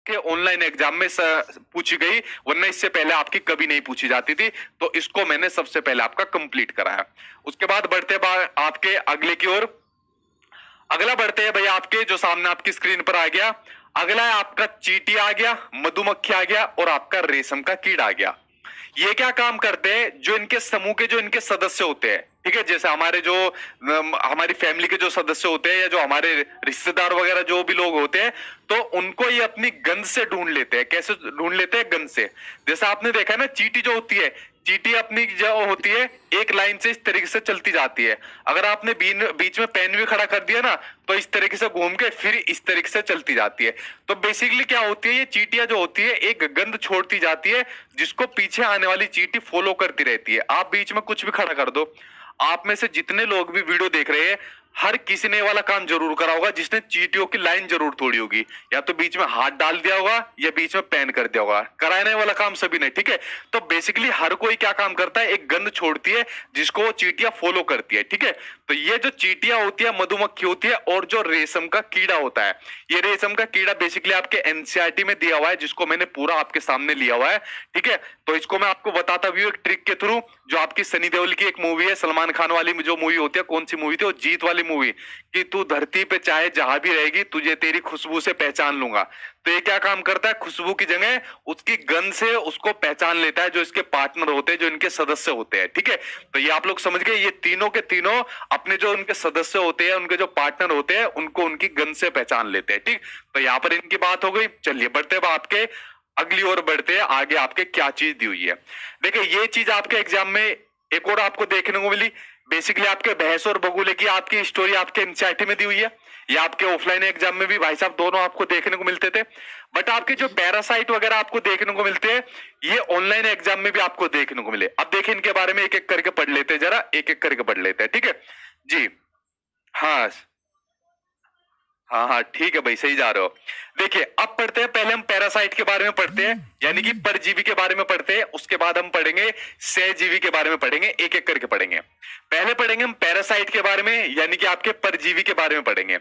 आपके online exam में पूछी गई, वरना इससे पहले आपकी कभी नहीं पूछी जाती थी। तो इसको मैंने सबसे पहले आपका कंप्लीट कराया। उसके बाद बढ़ते आपके अगले की ओर। अगला बढ़ते हैं भैया आपके, जो सामने आपकी स्क्रीन पर आ गया, अगला है आपका चींटी आ गया, मधुमक्खी आ गया और आपका रेशम का कीड़ा आ गया। ये क्या काम करते हैं, जो इनके समूह के जो इनके सदस्य होते हैं, ठीक है, जैसे हमारे जो हमारी फैमिली के जो सदस्य होते हैं या जो हमारे रिश्तेदार वगैरह जो भी लोग होते हैं, तो उनको ये अपनी गंध से ढूंढ लेते हैं। कैसे ढूंढ लेते हैं? गंध से। जैसे आपने देखा है ना, चींटी जो होती है, चींटी अपनी जो होती है एक लाइन से इस तरीके से चलती जाती है। अगर आपने बीच में पेन भी खड़ा कर दिया ना, तो इस तरीके से घूम के फिर इस तरीके से चलती जाती है। तो बेसिकली क्या होती है, ये चींटियां जो होती है एक गंध छोड़ती जाती है, जिसको पीछे आने वाली चींटी फॉलो करती रहती है। आप बीच में कुछ भी खड़ा कर दो, आप में से जितने लोग भी वीडियो देख रहे हैं, हर किसी ने वाला काम जरूर करा होगा, जिसने चींटियों की लाइन जरूर तोड़ी होगी, या तो बीच में हाथ डाल दिया होगा या बीच में पेन कर दिया होगा। कराने वाला काम सभी ने, ठीक है। तो बेसिकली हर कोई क्या काम करता है, एक गंध छोड़ती है जिसको वो चींटियां फॉलो करती है, ठीक है। तो ये जो चींटियां होती है, मधुमक्खी होती है, और जो रेशम का कीड़ा होता है, ये रेशम का कीड़ा बेसिकली आपके एनसीईआरटी में दिया हुआ है, जिसको मैंने पूरा आपके सामने लिया हुआ है, ठीक है। तो इसको मैं आपको बताता भी हूँ एक ट्रिक के थ्रू, जो आपकी सनी देओल की एक मूवी है, सलमान खान वाली जो मूवी होती है, कौन सी मूवी थी वो, जीत वाली मूवी, कि तू धरती पे चाहे जहां भी रहेगी, तुझे तेरी खुशबू से पहचान लूंगा। तो ये क्या काम करता है, खुशबू की जगह उसकी गंध से उसको पहचान लेता है, जो इसके पार्टनर होते हैं, जो इनके सदस्य होते हैं, ठीक है। तो ये आप लोग समझ गए, ये तीनों के तीनों अपने जो उनके सदस्य होते हैं, उनके जो पार्टनर होते हैं, उनको उनकी गंध से पहचान लेते हैं, ठीक। तो यहाँ पर इनकी बात हो गई। चलिए बढ़ते हैं आपके अगली ओर, बढ़ते हैं आगे। आपके क्या चीज दी हुई है, देखिए ये चीज आपके एग्जाम में एक और आपको देखने को मिली। बेसिकली आपके भैंस और बगुले की आपकी स्टोरी आपके एनसीईआरटी में दी हुई है। ये आपके ऑफलाइन एग्जाम में भी भाई साहब दोनों आपको देखने को मिलते थे। बट आपके जो पैरासाइट वगैरह आपको देखने को मिलते हैं, ये ऑनलाइन एग्जाम में भी आपको देखने को मिले। अब देखिए इनके बारे में एक एक करके पढ़ लेते हैं, जरा एक एक करके पढ़ लेते हैं, ठीक है जी। हाँ हाँ हाँ, ठीक है भाई, सही जा रहे हो। देखिए अब पढ़ते हैं, पहले हम पैरासाइट के बारे में पढ़ते हैं, यानी कि परजीवी के बारे में पढ़ते हैं। उसके बाद हम पढ़ेंगे सहजीवी के बारे में, पढ़ेंगे एक एक करके पढ़ेंगे। पहले पढ़ेंगे हम पैरासाइट के बारे में, यानी कि आपके परजीवी के बारे में पढ़ेंगे।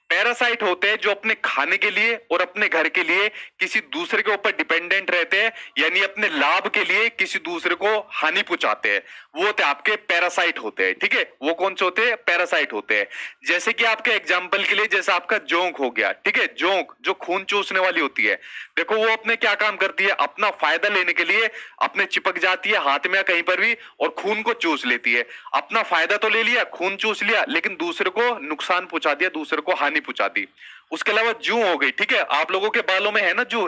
पैरासाइट होते हैं जो अपने खाने के लिए और अपने घर के लिए किसी दूसरे के ऊपर डिपेंडेंट रहते हैं, यानी अपने लाभ के लिए किसी दूसरे को हानि पहुंचाते हैं, वो होते आपके पैरासाइट होते हैं, ठीक है। वो कौन से होते हैं, पैरासाइट होते हैं। जैसे कि आपके एग्जाम्पल के लिए, जैसे आपका जोंक हो गया, ठीक है। जोंक जो खून चूसने वाली होती है, देखो वो अपने क्या काम करती है, अपना फायदा लेने के लिए अपने चिपक जाती है हाथ में या कहीं पर भी, और खून को चूस लेती है। अपना फायदा तो ले लिया, खून चूस लिया, लेकिन दूसरे को नुकसान पहुंचा दिया, दूसरे को हानि पहुंचा दी। उसके अलावा जू हो गई, ठीक है। आप लोगों के बालों में है ना जू,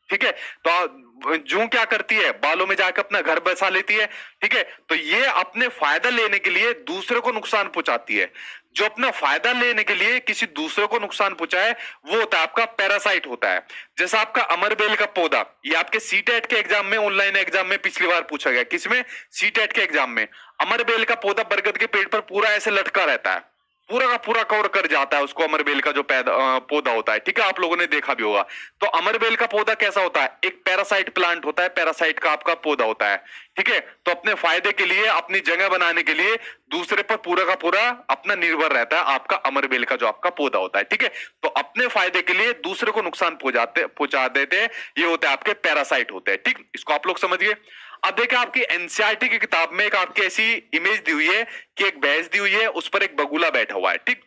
ठीक है। तो जू क्या करती है, बालों में जाकर अपना घर बसा लेती है, ठीक है। तो ये अपने फायदा लेने के लिए दूसरे को नुकसान पहुंचाती है। जो अपना फायदा लेने के लिए किसी दूसरे को नुकसान पहुंचाए, वो होता है आपका पैरासाइट होता है। जैसा आपका अमरबेल का पौधा, ये आपके सीटेट के एग्जाम में, ऑनलाइन एग्जाम में पिछली बार पूछा गया। किसमें? सीटेट के एग्जाम में। अमरबेल का पौधा बरगद के पेड़ पर पूरा ऐसे लटका रहता है, पूरा का पूरा कवर कर जाता है उसको, अमरबेल का जो पौधा होता है, ठीक है। आप लोगों ने देखा भी होगा। तो अमरबेल का पौधा कैसा होता है, एक पैरासाइट प्लांट होता है, पैरासाइट का आपका पौधा होता है, ठीक है। तो अपने फायदे के लिए, अपनी जगह बनाने के लिए दूसरे पर पूरा का पूरा अपना निर्भर रहता है आपका अमरबेल का जो आपका पौधा होता है, ठीक है। तो अपने फायदे के लिए दूसरे को नुकसान पहुंचा देते हैं, ये होते हैं आपके पैरासाइट होते हैं, ठीक। इसको आप लोग समझ गए। अब देखिए आपकी एनसीईआरटी की किताब में एक आपकी ऐसी इमेज दी हुई है कि एक भैंस दी हुई है, उस पर एक बगुला बैठा हुआ है, ठीक।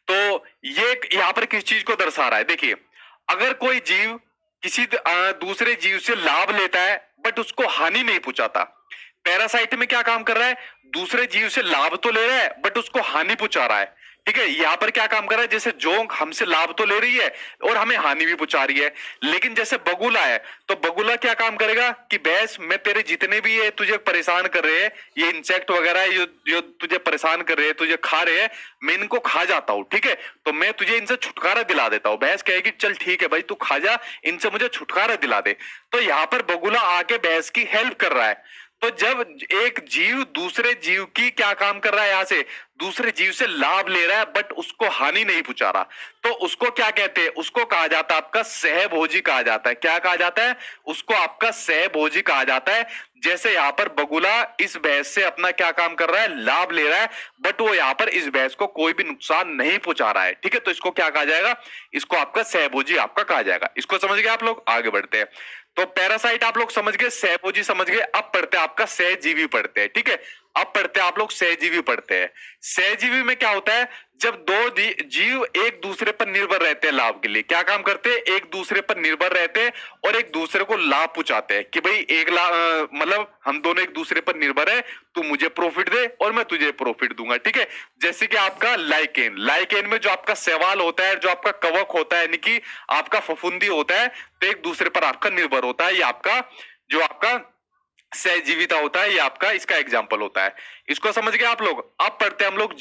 तो ये यहां पर किस चीज को दर्शा रहा है, देखिए अगर कोई जीव किसी दूसरे जीव से लाभ लेता है बट उसको हानि नहीं पहुंचाता, पैरासाइट में क्या काम कर रहा है, दूसरे जीव से लाभ तो ले रहा है बट उसको हानि पहुंचा रहा है, ठीक है। यहां पर क्या काम कर रहा है, जैसे जोंक हमसे लाभ तो ले रही है और हमें हानि भी पहुंचा रही है, लेकिन जैसे बगुला है, तो बगुला क्या काम करेगा कि भैंस, मैं तेरे जितने भी ये तुझे परेशान कर रहे हैं, ये इंसेक्ट वगैरह जो तुझे परेशान कर रहे हैं, तुझे खा रहे हैं, मैं इनको खा जाता हूं, ठीक है। तो मैं तुझे इनसे छुटकारा दिला देता हूं। भैंस कहेगी चल ठीक है भाई, तू खा जा, इनसे मुझे छुटकारा दिला दे। तो यहां पर बगुला आके भैंस की हेल्प कर रहा है। तो जब एक जीव दूसरे जीव की क्या काम कर रहा है, यहां से दूसरे जीव से लाभ ले रहा है बट उसको हानि नहीं पहुंचा रहा, तो उसको क्या कहते हैं, उसको कहा जाता है आपका सहभोजी कहा जाता है। क्या कहा जाता है, उसको आपका सहभोजी कहा जाता है। जैसे यहां पर बगुला इस भैंस से अपना क्या काम कर रहा है, लाभ ले रहा है, बट वो यहां पर इस भैंस को कोई भी नुकसान नहीं पहुंचा रहा है। ठीक है, तो इसको क्या कहा जाएगा, इसको आपका सहभोजी आपका कहा जाएगा। इसको समझ गए आप लोग, आगे बढ़ते हैं। तो पैरासाइट आप लोग समझ गए, सहभोजी समझ गए। अब पढ़ते हैं आपका सहजीवी पढ़ते हैं। ठीक है, अब पढ़ते हैं आप लोग सहजीवी पढ़ते हैं। सहजीवी में क्या होता है, जब दो जीव एक दूसरे पर निर्भर रहते हैं लाभ के लिए, क्या काम करते हैं, एक दूसरे पर निर्भर रहते हैं और एक दूसरे को लाभ पहुंचाते हैं कि भाई एक मतलब हम दोनों एक दूसरे पर निर्भर है, तू मुझे प्रॉफिट दे और मैं तुझे प्रॉफिट दूंगा। ठीक है, जैसे कि आपका लाइकेन, लाइकेन में जो आपका शैवाल होता है, जो आपका कवक होता है, यानी कि आपका फफूंदी होता है, तो एक दूसरे पर आपका निर्भर होता है। ये आपका जो आपका सहजीविता होता है, ये आपका इसका एग्जाम्पल होता है। इसको समझ गए आप लोग। अब पढ़ते हैं हम लोग